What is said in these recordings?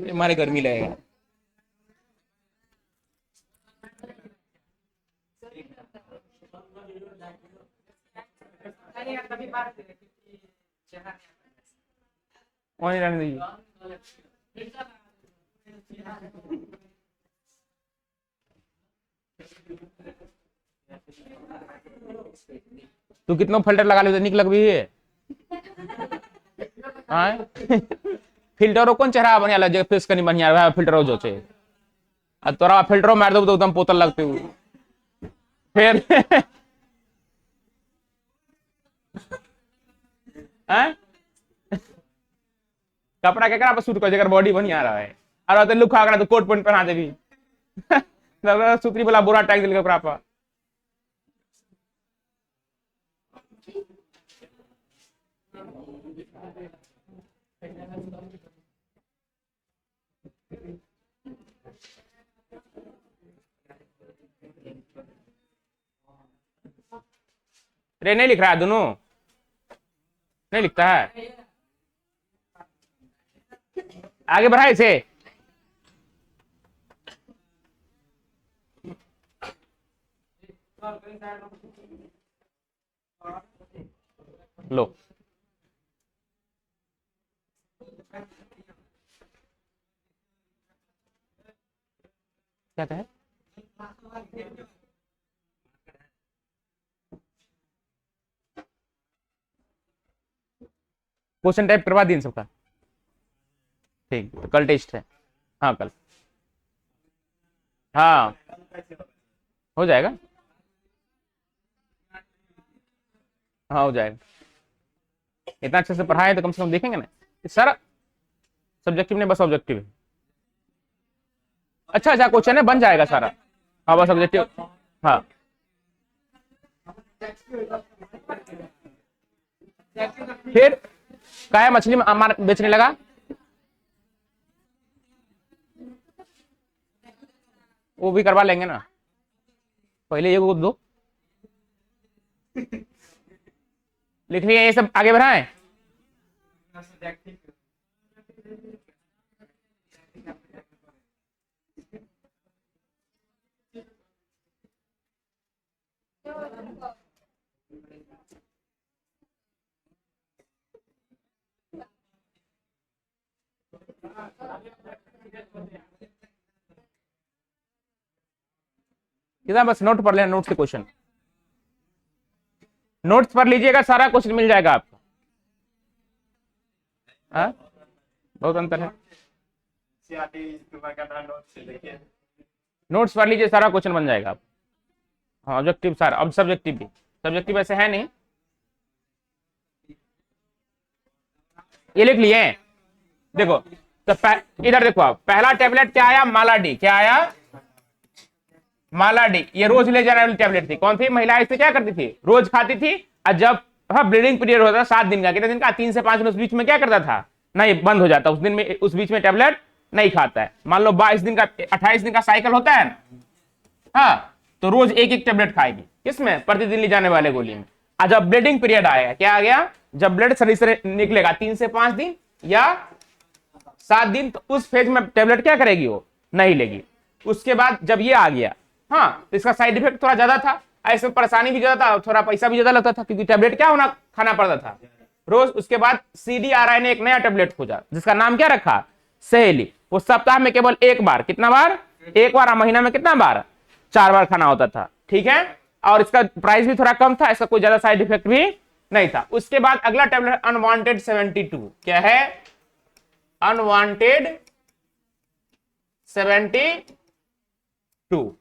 हमारे गर्मी लगेगा। वहीं रहने दीजिए। तू कितना फिल्टर लगा ले निक लग भी है। फिल्टरो कौन चेहरा बढ़िया लगे फेस कनी बढ़िया फिल्टरो जो छे आ तोरा फिल्टरो मार दो तो एकदम पोतल लगते हुए फिर कपड़ा केकरा पर सूट कर जेकर बॉडी बढ़िया रहा है और तो लुक खा तो कोट पैंट पहना देबी सूत्री वाला बुरा टैग दिल कपड़ा पर। रे नहीं लिख रहा है दोनों नहीं लिखता है आगे बढ़ाए इसे। लो क्या है क्वेश्चन टाइप करवा दी सबका। ठीक तो कल टेस्ट है। हाँ कल हाँ हो जाएगा। हाँ हो जाएगा इतना अच्छे से पढ़ाए तो कम से कम देखेंगे ना सारा सब्जेक्टिव नहीं बस ऑब्जेक्टिव है। अच्छा अच्छा क्वेश्चन है बन जाएगा सारा। हाँ बस ऑब्जेक्टिव। हाँ फिर क्या मछली बेचने लगा वो भी करवा लेंगे ना पहले ये दो लिख लिया ये सब आगे बढ़ाएं। इधर बस नोट पढ़ लेना नोट से क्वेश्चन नोट्स पढ़ लीजिएगा सारा क्वेश्चन मिल जाएगा आपको। हाँ बहुत अंतर है। नोट्स पढ़ लीजिए सारा क्वेश्चन बन जाएगा आप। हाँ ऑब्जेक्टिव सारा अब सब्जेक्टिव ऐसे है नहीं ये लिख लिए देखो तो इधर देखो आप पहला टेबलेट क्या आया मालाडी क्या आया मालाडी ये रोज ले जाने वाली टेबलेट थी कौन थी महिला इसे क्या करती थी रोज खाती थी और जब हाँ ब्लीडिंग पीरियड होता था 7 दिन का कितने दिन का 3 से 5 दिन उस बीच में क्या करता था नहीं बंद हो जाता उस दिन में उस बीच में टेबलेट नहीं खाता है। मान लो 22 दिन का 28 दिन का साइकिल होता है हाँ तो रोज एक एक टेबलेट खाएगी किसमें प्रतिदिन ले जाने वाले गोली में। और जब ब्लीडिंग पीरियड आएगा क्या आ गया जब ब्लड शरीर से निकलेगा 3 से 5 दिन या 7 दिन तो उस फेज में टेबलेट क्या करेगी वो नहीं लेगी। उसके बाद जब ये आ गया हाँ तो इसका साइड इफेक्ट थोड़ा ज्यादा था ऐसे परेशानी भी ज्यादा था थोड़ा पैसा भी ज्यादा लगता था क्योंकि टेबलेट क्या होना खाना पड़ता था रोज। उसके बाद CDRI ने एक नया टेबलेट खोजा जिसका नाम क्या रखा सहेली। वो सप्ताह में केवल एक बार कितना बार एक बार महीना में कितना बार 4 बार खाना होता था ठीक है। और इसका प्राइस भी थोड़ा कम था इसका कोई ज्यादा साइड इफेक्ट भी नहीं था। उसके बाद अगला टेबलेट अनवांटेड 72 क्या है अनवांटेड 72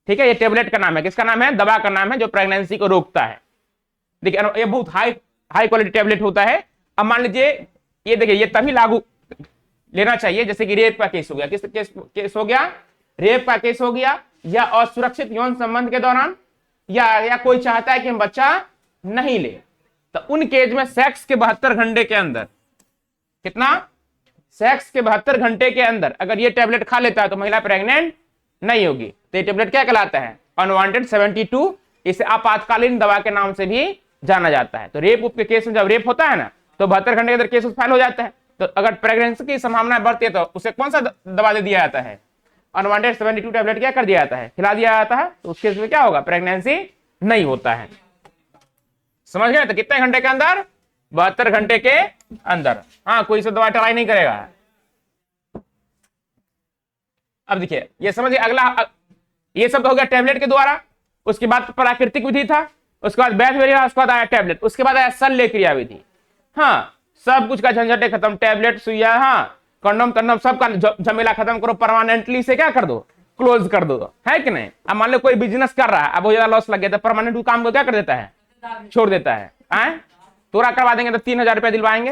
ठीक है। ये टेबलेट का नाम है किसका नाम है दवा का नाम है जो प्रेगनेंसी को रोकता है। देखिए ये बहुत हाई क्वालिटी टेबलेट होता है। अब मान लीजिए ये देखिए ये तभी लागू लेना चाहिए जैसे कि रेप का केस हो गया किस केस हो गया रेप का केस हो गया या असुरक्षित यौन संबंध के दौरान या कोई चाहता है कि हम बच्चा नहीं ले तो उन केस में सेक्स के 72 घंटे के अंदर कितना सेक्स के 72 घंटे के अंदर अगर ये टेबलेट खा लेता है तो महिला प्रेग्नेंट नहीं होगी। तो ये टेबलेट क्या कहलाता है अनवांटेड 72 इसे आपातकालीन दवा के नाम से भी जाना जाता है। तो रेप के केस में जब रेप होता है ना तो 72 घंटे के अंदर केस फाइल हो जाता है तो अगर प्रेगनेंसी की संभावना बढ़ती है तो उसे कौन सा दवा दे दिया जाता है? अनवांटेड 72 टैबलेट क्या कर दिया जाता है? खिला दिया जाता है। तो उसके में क्या होगा? प्रेगनेंसी नहीं होता है। समझ गए? तो कितने घंटे के अंदर? 72 घंटे के अंदर। हाँ, कोई से दवा ट्राई नहीं करेगा। अब देखिए, ये समझिए, अगला ये सब तो हो गया टैबलेट के द्वारा। उसके बाद प्राकृतिक विधि था, उसके बाद बैच वेरिया, उसके बाद आया टैबलेट, उसके बाद आया शल्य क्रिया विधि। हाँ, सब कुछ का झंझटे खत्म, टैबलेट, सुइया, हाँ, कंडोम तंडोम सब का झमेला खत्म करो, परमानेंटली से क्या कर दो? क्लोज कर दो, है कि नहीं? अब मान लो कोई बिजनेस कर रहा है, अब बहुत ज्यादा लॉस लग गया तो परमानेंट काम को क्या कर देता है? छोड़ देता है। तोरा करवा देंगे तो 3000 रुपया दिलवाएंगे।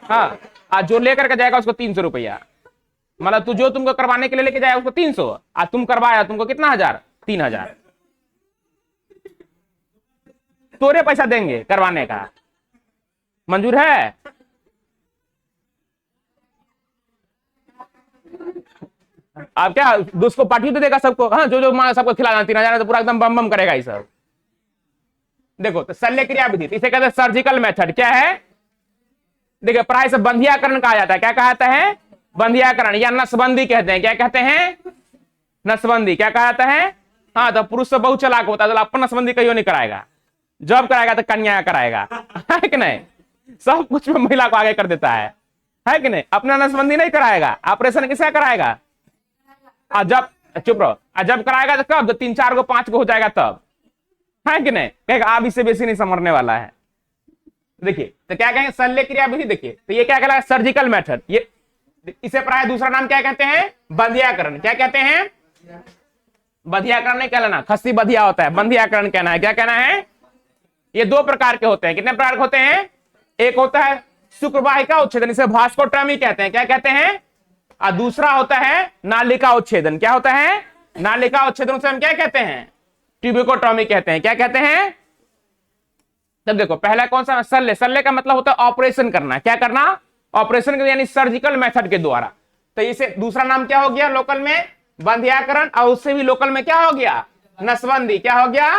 हाँ, आज जो लेकर के जाएगा उसको 300 रुपया, मतलब तू जो तुमको करवाने के लिए लेके जाएगा उसको 300, आज तुम करवाया तुमको कितना हजार? 3000। तोरे पैसा देंगे करवाने का, मंजूर है? आप क्या दोस्त को पार्टी तो देगा सबको? हाँ, जो जो सबको खिलाना 3000 तो पूरा एकदम बम बम करेगा ये सब। देखो, तो शल्य क्रिया विधि, इसे कहते हैं सर्जिकल मेथड। क्या है? देखिए, प्राय से बंधियाकरण कहा जाता है। क्या कहा जाता है? बंधियाकरण या नसबंदी कहते हैं। क्या कहते हैं? नसबंदी। क्या कहा जाता है? हाँ, तो पुरुष से बहुत चालाक होता है, तो अपन नसबंदी कहीं नहीं कराएगा। जॉब कराएगा तो कन्या कराएगा, है कि नहीं? सब कुछ में महिला को आगे कर देता है कि नहीं? अपना नसबंदी नहीं कराएगा, ऑपरेशन किसका कराएगा? जब चुप रहो, जब कराएगा तो कब? 3 4 गो 5 गो हो जाएगा तब, है कि नहीं? कहेगा आप इससे बेसी नहीं समरने वाला है। देखिए, तो क्या कहेंगे? शल्य क्रिया विधि। देखिए, तो ये क्या कहलाता है? Surgical method. ये इसे प्राय दूसरा नाम क्या कहते हैं? बंधियाकरण। क्या कहते हैं? बंधियाकरण नहीं कहलाना, खस्सी बधिया होता है, बंधियाकरण कहना है। क्या कहना है? ये 2 प्रकार के होते हैं। कितने प्रकार के होते हैं? एक होता है शुक्रवाहिका उच्छेदन, इसे वास्कोटॉमी कहते हैं। क्या कहते हैं? और दूसरा होता है नालिका उच्छेदन। क्या होता है? नालिका उच्छेदन से हम क्या कहते हैं? ट्यूबिकोटॉमी कहते हैं। क्या कहते हैं? तब देखो, पहला कौन सा? शल्य। शल्य का मतलब होता है ऑपरेशन करना। क्या करना? ऑपरेशन यानी सर्जिकल मेथड के द्वारा। तो इसे दूसरा नाम क्या हो गया लोकल में? बंधियाकरण। और उससे भी लोकल में क्या हो गया? नसबंदी। क्या हो गया?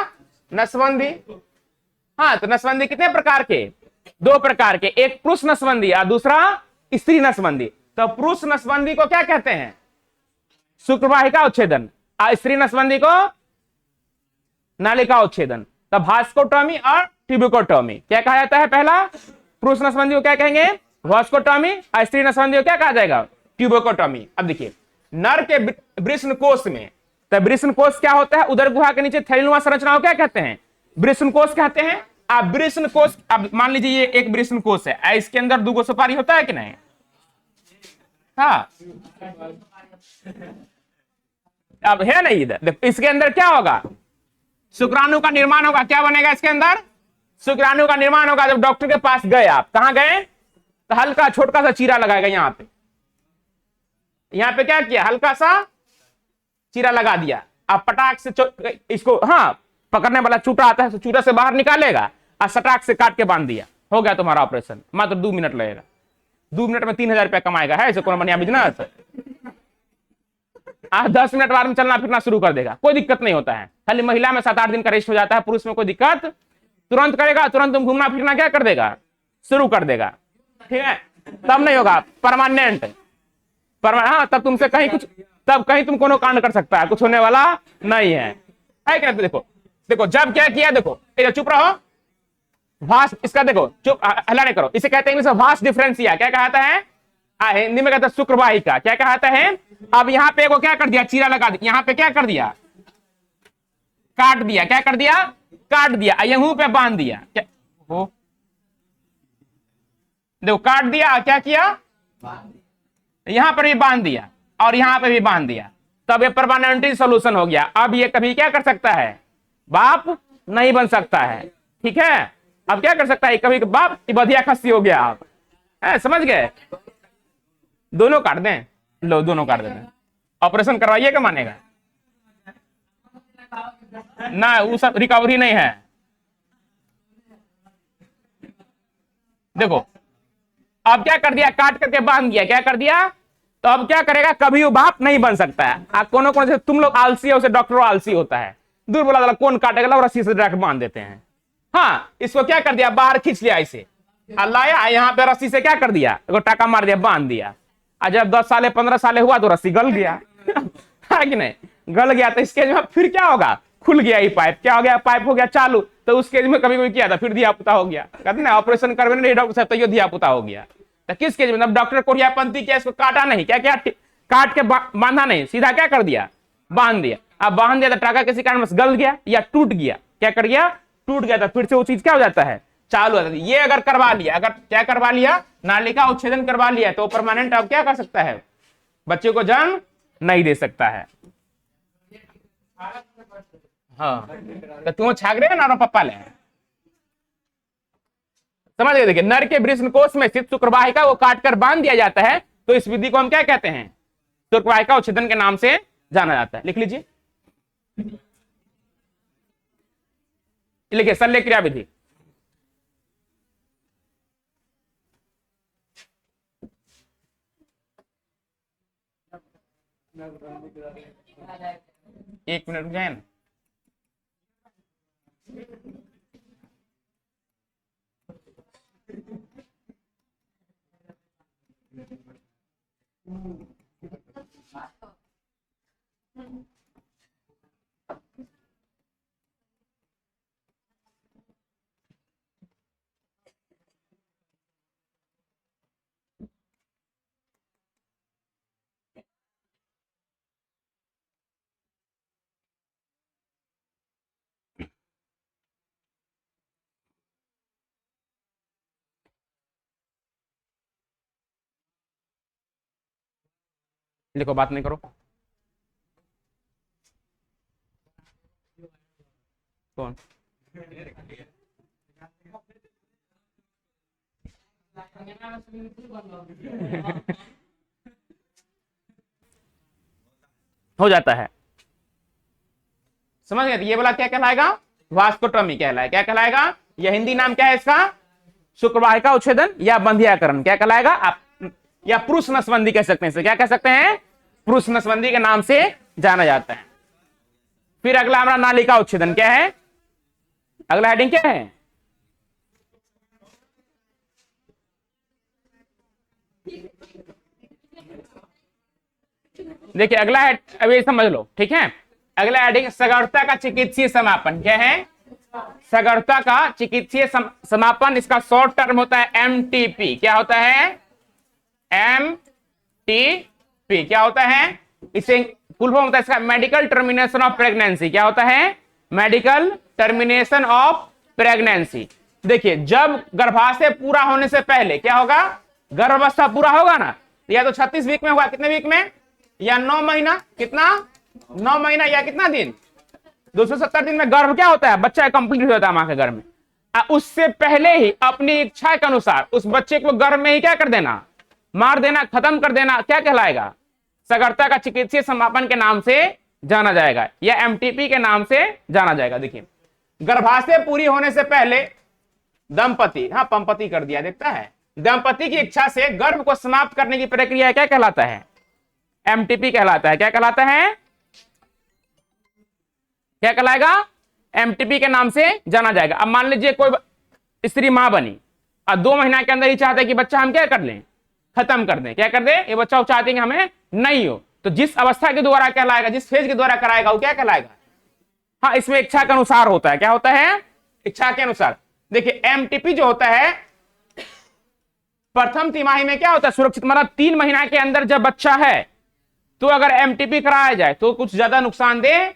नसबंदी। हाँ, तो नसबंदी कितने प्रकार के? 2 प्रकार के, एक पुरुष नसबंदी और दूसरा स्त्री नसबंदी। तो पुरुष नसबंदी को क्या कहते हैं? शुक्रवाहिका उच्छेदन। और स्त्री नसबंदी को नालिका उच्छेदन। तब वास्कोटॉमी और ट्यूबिकोटॉमी। क्या कहा जाता है? पहला पुरुष नसबंदी को क्या कहेंगे? वास्कोटॉमी। और स्त्री नसबंदी को क्या कहा जाएगा? ट्यूबिकोटॉमी। अब देखिए, नर के वृषण कोष में, तो वृषण कोष क्या होता है? उदर गुहा के नीचे थैलीनुमा संरचना को क्या कहते हैं? वृषण कोष कहते हैं। अब वृषण कोष, अब मान लीजिए ये एक वृषण कोष है, इसके अंदर 2 सुपारी होता है कि नहीं? हाँ, अब है नहीं इधर। इसके अंदर क्या होगा? शुक्राणु का निर्माण होगा। क्या बनेगा इसके अंदर? शुक्राणु का निर्माण होगा। जब डॉक्टर के पास गए, आप कहां गए? तो हल्का छोटा सा चीरा लगाएगा यहाँ पे। यहाँ पे क्या किया? हल्का सा चीरा लगा दिया। आप पटाख से इसको, हाँ, पकड़ने वाला चूटा आता है, तो चूटा से बाहर निकालेगा और सटाक से काट के बांध दिया, हो गया तुम्हारा ऑपरेशन। मात्र 2 मिनट लगेगा। 2 मिनट में 3000 रुपया कमाएगा। है इसे कौन बढ़िया बिजनेस? 10 मिनट बाद में चलना फिरना शुरू कर देगा, कोई दिक्कत नहीं होता है। खाली महिला में 7 8 दिन का रेस्ट हो जाता है, पुरुष में कोई दिक्कत तुरंत करेगा, तुरंत तुम घूमना फिरना क्या कर देगा? शुरू कर देगा। ठीक है, तब नहीं होगा परमानेंट। हाँ, तब तुमसे कहीं कुछ, तब कहीं तुम कोनो कांड कर सकता है, कुछ होने वाला नहीं है। क्या? देखो देखो, जब क्या किया, देखो चुप रहो, वास्ट, इसका देखो, चुप, हल्ला नहीं करो। इसे कहते हैं वास्ट डिफरेंशिया। क्या कहता है? हिंदी में कहते हैं शुक्रवाहिका। क्या कहता है? अब यहाँ पे को क्या कर दिया? चीरा लगा दिया। यहाँ पे क्या कर दिया? काट दिया। क्या कर दिया? काट दिया। यहूं पे बांध दिया। क्या हो? देखो, काट दिया, क्या किया? यहां पर भी बांध दिया और यहां पे भी बांध दिया। तब ये परमानेंट सोल्यूशन हो गया। अब ये कभी क्या कर सकता है? बाप नहीं बन सकता है। ठीक है, अब क्या कर सकता है? कभी बाप बधिया खस्सी हो गया। आप समझ गए? दोनों काट दें, लो दोनों काट देते हैं। ऑपरेशन करवाइए, क्या मानेगा? ना, वो सब रिकवरी नहीं है। देखो, अब क्या कर दिया? काट करके बांध दिया। क्या कर दिया? तो अब क्या करेगा? कभी वो बाप नहीं बन सकता है। कोनो कोनो से तुम लोग आलसी हो, उसे डॉक्टर आलसी होता है, दूर बोला कौन काटेगा, रस्सी से डायरेक्ट बांध देते हैं। हाँ, इसको क्या कर दिया? बाहर खींच लिया इसे, लाया यहाँ पे रस्सी से क्या कर दिया, एगो टाका मार दिया, बांध दिया। और जब 10 साल 15 साल हुआ तो रस्सी गल गया है कि नहीं, गल गया। तो इस केस में फिर क्या होगा, खुल गया ये पाइप, क्या हो गया, पाइप हो गया चालू। तो उस केस में कभी कोई किया था, फिर दिया पुता हो गया, कहते ना ऑपरेशन करवे नहीं डॉक्टर साहब, तो ये दिया पुता हो गया। तो किस केस में, डॉक्टर कोरियापंथी क्या इसको काटा नहीं, क्या क्या काट के बांधा नहीं, सीधा क्या कर दिया, बांध दिया। अब बांध दिया तो टाका किसी कारण बस गल गया या टूट गया, क्या कर गया, टूट गया। तो फिर से वो चीज क्या हो जाता है, चालू हो जाता है। ये अगर करवा लिया, अगर क्या करवा लिया, नालिका उच्छेदन करवा लिया, तो परमानेंट अब क्या कर सकता है, बच्चे को जन्म नहीं दे सकता है। हाँ तो तुम छाग रहे ना पप्पा ले, समझ गए। देखिए नर के वृषणकोश में स्थित शुक्रवाहिका को काटकर बांध दिया जाता है, तो इस विधि को हम क्या कहते हैं, शुक्रवाहिका उच्छेदन के नाम से जाना जाता है। लिख लीजिए, लिखिए शल्य क्रिया विधि। एक मिनट रुक जाए ना। लिखो, बात नहीं करो। कौन हो जाता है, समझ गए। ये वाला क्या कहलाएगा, वास्कोटॉमी कहलाएगा। क्या कहलाएगा, यह हिंदी नाम क्या है इसका, शुक्रवाहिका उच्छेदन या बंधियाकरण क्या कहलाएगा आप, या पुरुष नसबंदी कह सकते हैं इसे, क्या कह सकते हैं, पुरुष नसबंदी के नाम से जाना जाता है। फिर अगला हमारा नालिका उच्छेदन क्या है, अगला हेडिंग क्या है, देखिए अगला है, अभी समझ लो ठीक है। अगला हेडिंग सगर्भता का चिकित्सीय समापन क्या है, सगर्भता का चिकित्सीय समापन, इसका शॉर्ट टर्म होता है एमटीपी। क्या होता है, एमटीपी क्या होता है, इसे फुल फॉर्म होता है इसका मेडिकल टर्मिनेशन ऑफ प्रेगनेंसी। क्या होता है, मेडिकल टर्मिनेशन ऑफ प्रेगनेंसी। देखिए जब गर्भाशय पूरा होने से पहले क्या होगा, गर्भावस्था पूरा होगा ना, या तो 36 वीक में होगा, कितने वीक में, या 9 महीना, कितना 9 महीना या कितना दिन, 270 दिन में गर्भ क्या होता है, बच्चा कंप्लीट हो जाता है मां के गर्भ में। उससे पहले ही अपनी इच्छा के अनुसार उस बच्चे को गर्भ में ही क्या कर देना, मार देना, खत्म कर देना, क्या कहलाएगा, सगर्भता का चिकित्सीय समापन के नाम से जाना जाएगा, या एमटीपी के नाम से जाना जाएगा। देखिए गर्भाशय पूरी होने से पहले दंपति, हाँ पंपति कर दिया, देखता है, दंपति की इच्छा से गर्भ को समाप्त करने की प्रक्रिया क्या कहलाता है, एमटीपी कहलाता है। क्या कहलाता है, क्या कहलाएगा, एमटीपी के नाम से जाना जाएगा। अब मान लीजिए कोई स्त्री मां बनी और 2 महीना के अंदर ही चाहते हैं कि बच्चा हम क्या कर लें, खत्म कर दें, क्या कर दे, ये बच्चा चाहते हैं कि हमें नहीं हो, तो जिस अवस्था के द्वारा कहलाएगा, जिस फेज के द्वारा कराएगा वो क्या कहलाएगा, हाँ इसमें इच्छा के अनुसार होता है। क्या होता है, इच्छा के अनुसार। देखिए एमटीपी जो होता है प्रथम तिमाही में क्या होता है, सुरक्षित, मतलब 3 महीना के अंदर जब बच्चा है तो अगर एमटीपी कराया जाए तो कुछ ज्यादा नुकसानदेह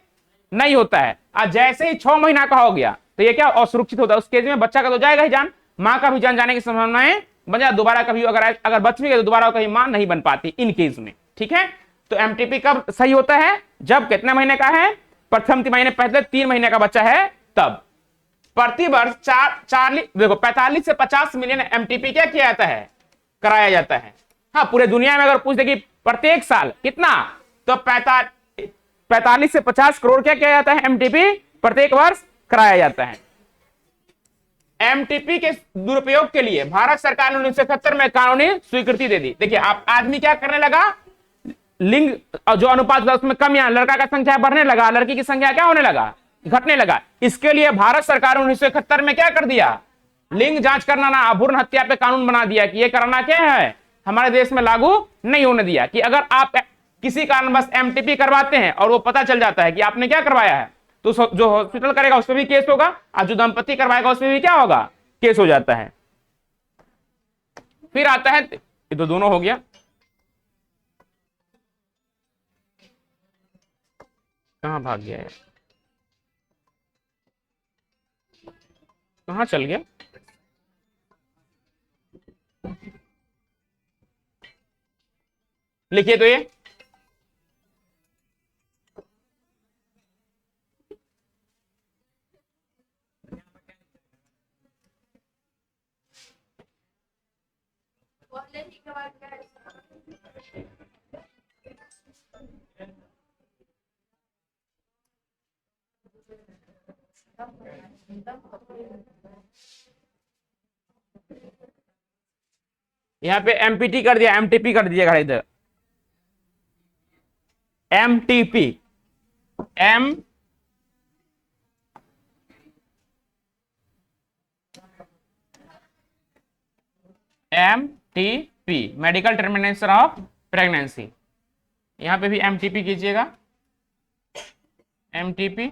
नहीं होता है। और जैसे ही 6 महीना का हो गया तो ये क्या असुरक्षित होता है, उस केस में बच्चा का तो जाएगा ही जान, मां का भी जान जाने की संभावनाएं बन जाए, दोबारा कभी अगर बच भी गए तो दोबारा कहीं मां नहीं बन पाती इन केस में, ठीक है। तो एमटीपी कब सही होता है, जब कितने महीने का है, प्रथम तिमाही में पहले 3 महीने का बच्चा है तब। प्रतिवर्ष 45 से 50 मिलियन एमटीपी क्या किया जाता है, कराया जाता है। हाँ पूरे दुनिया में अगर पूछ दे कि प्रत्येक साल कितना, तो 45 से 50 करोड़ क्या किया जाता है, एमटीपी प्रत्येक वर्ष कराया जाता है। एमटीपी के दुरुपयोग के लिए भारत सरकार ने 1971 में कानूनी स्वीकृति दे दी। देखिए आप आदमी क्या करने लगा, लिंग जो अनुपात था उसमें कम, यहाँ लड़का का संख्या बढ़ने लगा, लड़की की संख्या क्या होने लगा, घटने लगा। इसके लिए भारत सरकार ने 1971 में क्या कर दिया, लिंग जांच करना ना, भ्रूण हत्या पे कानून बना दिया कि ये करना क्या है, हमारे देश में लागू नहीं होने दिया कि अगर आप किसी कारणवश एमटीपी करवाते हैं और वो पता चल जाता है कि आपने क्या करवाया है, तो जो हॉस्पिटल करेगा उसमें भी केस होगा और जो दंपति करवाएगा उसमें भी क्या होगा, केस हो जाता है। फिर आता है, ये तो दोनों हो गया, कहां भाग गया है, कहां चल गया, लिखिए तो ये यहां पे एमपीटी कर दिया, एमटीपी कर दिया इधर, MTP, M MTP medical termination of pregnancy, यहां पे भी एमटीपी कीजिएगा, एमटीपी